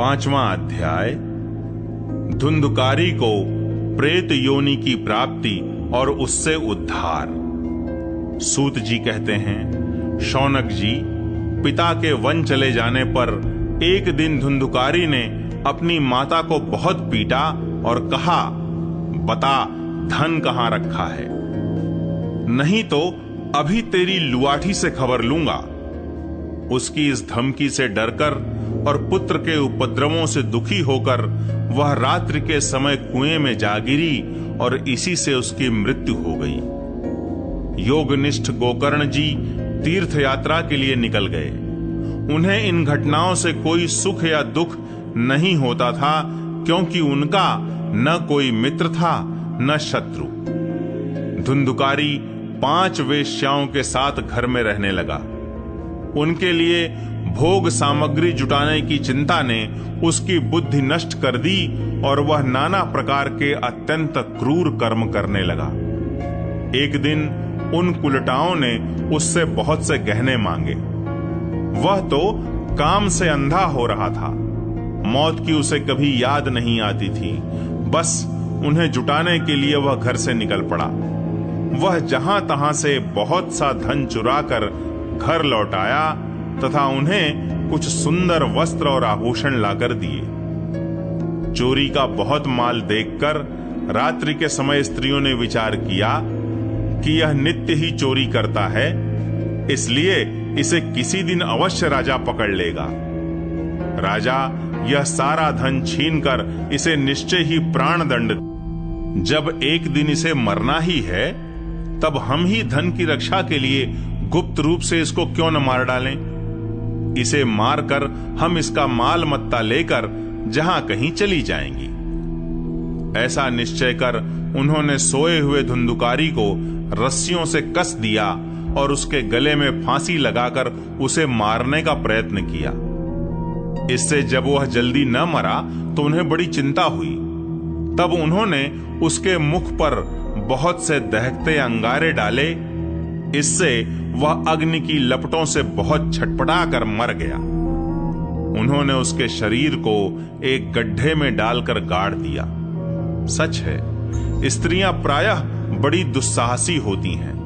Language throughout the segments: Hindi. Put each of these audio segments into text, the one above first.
5वां अध्याय। धुंधुकारी को प्रेत योनि की प्राप्ति और उससे उद्धार। सूत जी कहते हैं, शौनक जी, पिता के वन चले जाने पर एक दिन धुंधुकारी ने अपनी माता को बहुत पीटा और कहा, बता धन कहां रखा है, नहीं तो अभी तेरी लुआठी से खबर लूंगा। उसकी इस धमकी से डरकर और पुत्र के उपद्रवों से दुखी होकर वह रात्रि के समय कुएं में जा गिरी और इसी से उसकी मृत्यु हो गई। योगनिष्ठ गोकर्ण जी तीर्थ यात्रा के लिए निकल गए। उन्हें इन घटनाओं से कोई सुख या दुख नहीं होता था, क्योंकि उनका न कोई मित्र था न शत्रु। धुंधुकारी 5 वेश्याओं के साथ घर में रहने लगा। उनके लिए भोग सामग्री जुटाने की चिंता ने उसकी बुद्धि नष्ट कर दी और वह नाना प्रकार के अत्यंत क्रूर कर्म करने लगा। एक दिन उन कुलटाओं ने उससे बहुत से गहने मांगे। वह तो काम से अंधा हो रहा था। मौत की उसे कभी याद नहीं आती थी। बस उन्हें जुटाने के लिए वह घर से निकल पड़ा। वह जहां तहां से बहुत सा धन चुराकर घर लौट आया तथा उन्हें कुछ सुंदर वस्त्र और आभूषण लाकर दिए। चोरी का बहुत माल देखकर रात्रि के समय स्त्रियों ने विचार किया कि यह नित्य ही चोरी करता है, इसलिए इसे किसी दिन अवश्य राजा पकड़ लेगा। राजा यह सारा धन छीनकर इसे निश्चय ही प्राण दंड। जब एक दिन इसे मरना ही है, तब हम ही धन की रक्षा के लिए गुप्त रूप से इसको क्यों न मार डालें। इसे मारकर हम इसका माल मत्ता लेकर जहां कहीं चली जाएंगी। ऐसा निश्चय कर उन्होंने सोए हुए धुंधुकारी को रस्सियों से कस दिया और उसके गले में फांसी लगाकर उसे मारने का प्रयत्न किया। इससे जब वह जल्दी न मरा तो उन्हें बड़ी चिंता हुई। तब उन्होंने उसके मुख पर बहुत से दहकते अंगारे डाले। इससे वह अग्नि की लपटों से बहुत छटपटा कर मर गया। उन्होंने उसके शरीर को एक गड्ढे में डालकर गाड़ दिया। सच है, स्त्रियां प्रायः बड़ी दुस्साहसी होती हैं।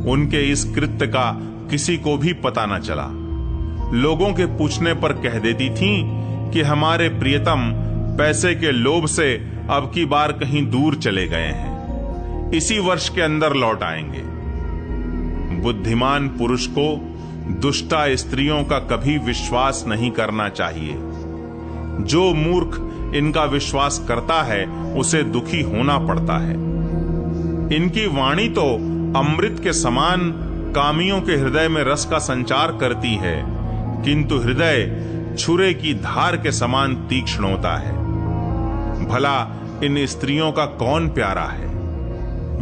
उनके इस कृत्य का किसी को भी पता न चला। लोगों के पूछने पर कह देती थीं कि हमारे प्रियतम पैसे के लोभ से अब की बार कहीं दूर चले गए हैं, इसी वर्ष के अंदर लौट आएंगे। बुद्धिमान पुरुष को दुष्टा स्त्रियों का कभी विश्वास नहीं करना चाहिए। जो मूर्ख इनका विश्वास करता है उसे दुखी होना पड़ता है। इनकी वाणी तो अमृत के समान कामियों के हृदय में रस का संचार करती है, किंतु हृदय छुरे की धार के समान तीक्ष्ण होता है। भला इन स्त्रियों का कौन प्यारा है।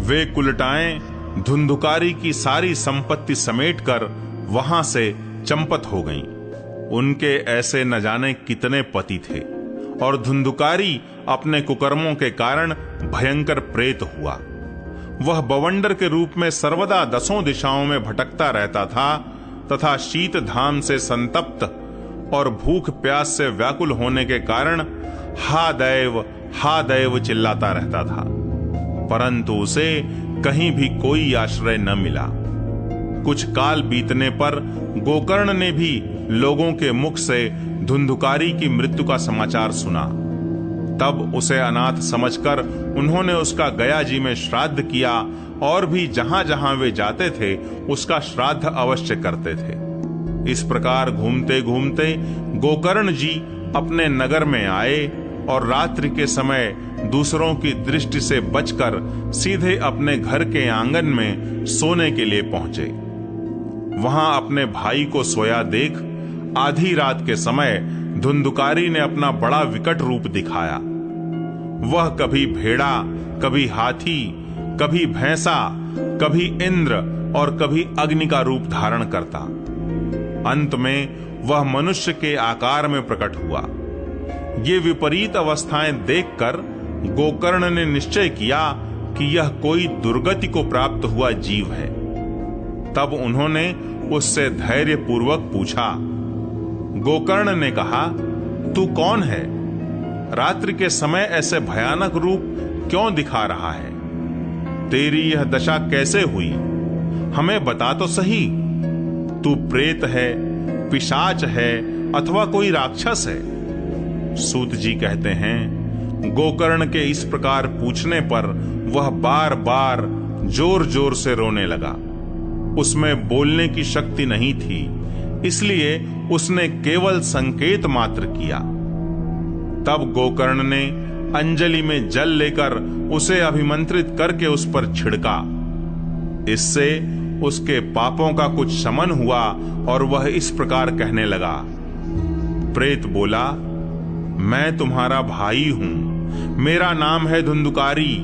वे कुलटाएं धुंधुकारी की सारी संपत्ति समेटकर वहां से चंपत हो गईं। उनके ऐसे न जाने कितने पति थे और धुंधुकारी अपने कुकर्मों के कारण भयंकर प्रेत हुआ। वह बवंडर के रूप में सर्वदा 10 दिशाओं में भटकता रहता था तथा शीत धाम से संतप्त और भूख प्यास से व्याकुल होने के कारण हा दैव चिल्लाता रहता था, परंतु उसे कहीं भी कोई आश्रय न मिला। कुछ काल बीतने पर गोकर्ण ने भी लोगों के मुख से धुंधुकारी की मृत्यु का समाचार सुना। तब उसे अनाथ समझकर उन्होंने उसका गया जी में श्राद्ध किया और भी जहां जहां वे जाते थे उसका श्राद्ध अवश्य करते थे। इस प्रकार घूमते घूमते गोकर्ण जी अपने नगर में आए और रात्रि के समय दूसरों की दृष्टि से बचकर सीधे अपने घर के आंगन में सोने के लिए पहुंचे। वहां अपने भाई को सोया देख आधी रात के समय धुंधुकारी ने अपना बड़ा विकट रूप दिखाया। वह कभी भेड़ा, कभी हाथी, कभी भैंसा, कभी इंद्र और कभी अग्नि का रूप धारण करता। अंत में वह मनुष्य के आकार में प्रकट हुआ। ये विपरीत अवस्थाएं देखकर गोकर्ण ने निश्चय किया कि यह कोई दुर्गति को प्राप्त हुआ जीव है। तब उन्होंने उससे धैर्य पूर्वक पूछा। गोकर्ण ने कहा, तू कौन है? रात्रि के समय ऐसे भयानक रूप क्यों दिखा रहा है? तेरी यह दशा कैसे हुई? हमें बता तो सही। तू प्रेत है, पिशाच है अथवा कोई राक्षस है? सूत जी कहते हैं, गोकर्ण के इस प्रकार पूछने पर वह बार बार जोर जोर से रोने लगा। उसमें बोलने की शक्ति नहीं थी, इसलिए उसने केवल संकेत मात्र किया। तब गोकर्ण ने अंजलि में जल लेकर उसे अभिमंत्रित करके उस पर छिड़का। इससे उसके पापों का कुछ शमन हुआ और वह इस प्रकार कहने लगा। प्रेत बोला, मैं तुम्हारा भाई हूं, मेरा नाम है धुंधुकारी।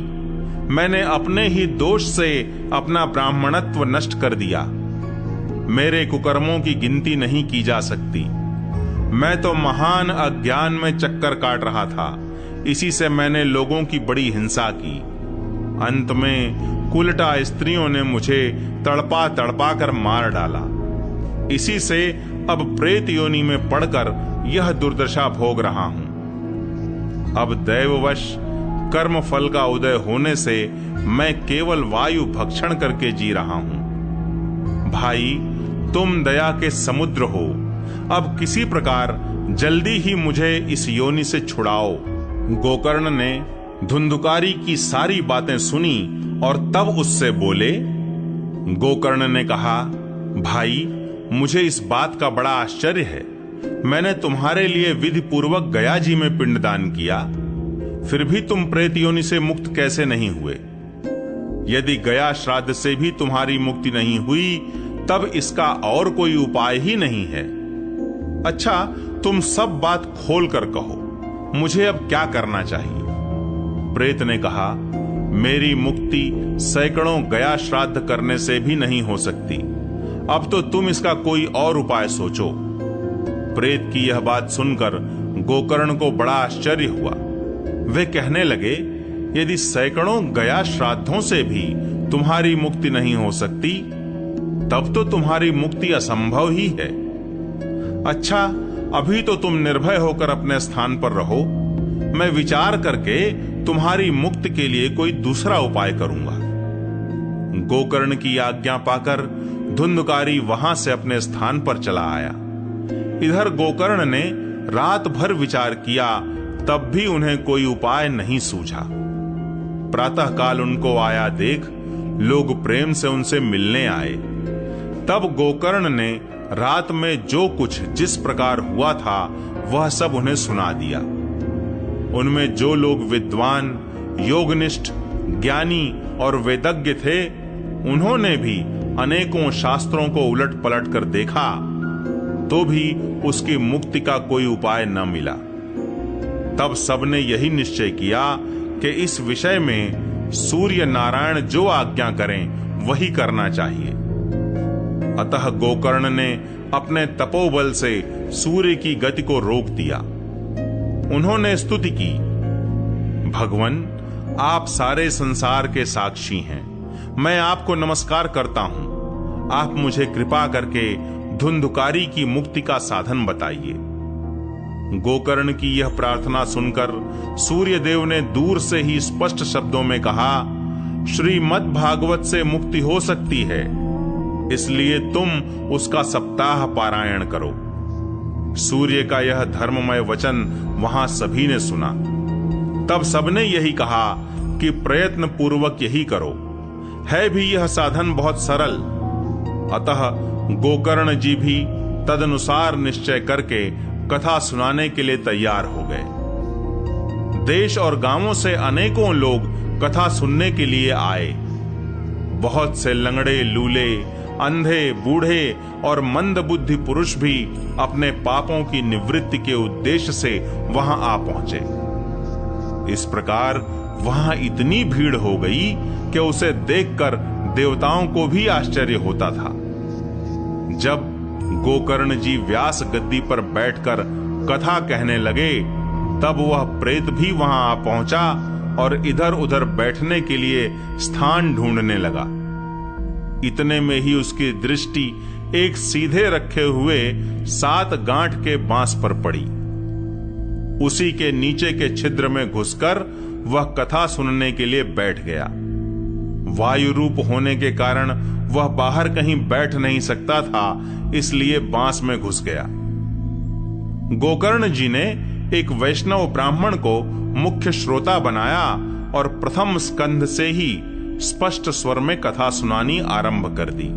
मैंने अपने ही दोष से अपना ब्राह्मणत्व नष्ट कर दिया। मेरे कुकर्मों की गिनती नहीं की जा सकती। मैं तो महान अज्ञान में चक्कर काट रहा था, इसी से मैंने लोगों की बड़ी हिंसा की। अंत में कुलटा स्त्रियों ने मुझे तड़पा तड़पा कर मार डाला। इसी से अब प्रेत योनि में पड़कर यह दुर्दशा भोग रहा हूं। अब दैववश कर्म फल का उदय होने से मैं केवल वायु भक्षण करके जी रहा हूं। भाई, तुम दया के समुद्र हो, अब किसी प्रकार जल्दी ही मुझे इस योनि से छुड़ाओ। गोकर्ण ने धुंधुकारी की सारी बातें सुनी और तब उससे बोले। गोकर्ण ने कहा, भाई, मुझे इस बात का बड़ा आश्चर्य है। मैंने तुम्हारे लिए विधि पूर्वक गया जी में पिंडदान किया, फिर भी तुम प्रेत योनि से मुक्त कैसे नहीं हुए? यदि गया श्राद्ध से भी तुम्हारी मुक्ति नहीं हुई, तब इसका और कोई उपाय ही नहीं है। अच्छा, तुम सब बात खोल कर कहो, मुझे अब क्या करना चाहिए? प्रेत ने कहा, मेरी मुक्ति सैकड़ों गया श्राद्ध करने से भी नहीं हो सकती। अब तो तुम इसका कोई और उपाय सोचो। प्रेत की यह बात सुनकर गोकर्ण को बड़ा आश्चर्य हुआ। वे कहने लगे, यदि सैकड़ों गया श्राद्धों से भी तुम्हारी मुक्ति नहीं हो सकती, तब तो तुम्हारी मुक्ति असंभव ही है। अच्छा, अभी तो तुम निर्भय होकर अपने स्थान पर रहो। मैं विचार करके तुम्हारी मुक्ति के लिए कोई दूसरा उपाय करूंगा। गोकर्ण की आज्ञा पाकर धुंधुकारी वहां से अपने स्थान पर चला आया। इधर गोकर्ण ने रात भर विचार किया, तब भी उन्हें कोई उपाय नहीं सूझा। प्रातःकाल उनको आया देख लोग प्रेम से उनसे मिलने आए। तब गोकर्ण ने रात में जो कुछ जिस प्रकार हुआ था वह सब उन्हें सुना दिया। उनमें जो लोग विद्वान, योगनिष्ठ, ज्ञानी और वेदज्ञ थे, उन्होंने भी अनेकों शास्त्रों को उलट पलट कर देखा, तो भी उसकी मुक्ति का कोई उपाय न मिला। तब सबने यही निश्चय किया कि इस विषय में सूर्य नारायण जो आज्ञा करें वही करना चाहिए। अतः गोकर्ण ने अपने तपोबल से सूर्य की गति को रोक दिया। उन्होंने स्तुति की, भगवन, आप सारे संसार के साक्षी हैं। मैं आपको नमस्कार करता हूं। आप मुझे कृपा करके धुंधुकारी की मुक्ति का साधन बताइए। गोकर्ण की यह प्रार्थना सुनकर सूर्यदेव ने दूर से ही स्पष्ट शब्दों में कहा, श्रीमद् भागवत से मुक्ति हो सकती है, इसलिए तुम उसका सप्ताह पारायण करो। सूर्य का यह धर्ममय वचन वहां सभी ने सुना। तब सबने यही कहा कि प्रयत्न पूर्वक यही करो। है भी यह साधन बहुत सरल। अतः गोकर्ण जी भी तदनुसार निश्चय करके कथा सुनाने के लिए तैयार हो गए। देश और गांवों से अनेकों लोग कथा सुनने के लिए आए। बहुत से लंगड़े, लूले, अंधे, बूढ़े और मंदबुद्धि पुरुष भी अपने पापों की निवृत्ति के उद्देश्य से वहां आ पहुंचे। इस प्रकार वहां इतनी भीड़ हो गई कि उसे देखकर देवताओं को भी आश्चर्य होता था। जब गोकर्ण जी व्यास गद्दी पर बैठकर कथा कहने लगे, तब वह प्रेत भी वहां आ पहुंचा और इधर उधर बैठने के लिए स्थान ढूंढने लगा। इतने में ही उसकी दृष्टि एक सीधे रखे हुए 7 गांठ के बांस पर पड़ी। उसी के नीचे के छिद्र में घुसकर वह कथा सुनने के लिए बैठ गया। वायु रूप होने के कारण वह बाहर कहीं बैठ नहीं सकता था, इसलिए बांस में घुस गया। गोकर्ण जी ने एक वैष्णव ब्राह्मण को मुख्य श्रोता बनाया और प्रथम स्कंध से ही स्पष्ट स्वर में कथा सुनानी आरंभ कर दी।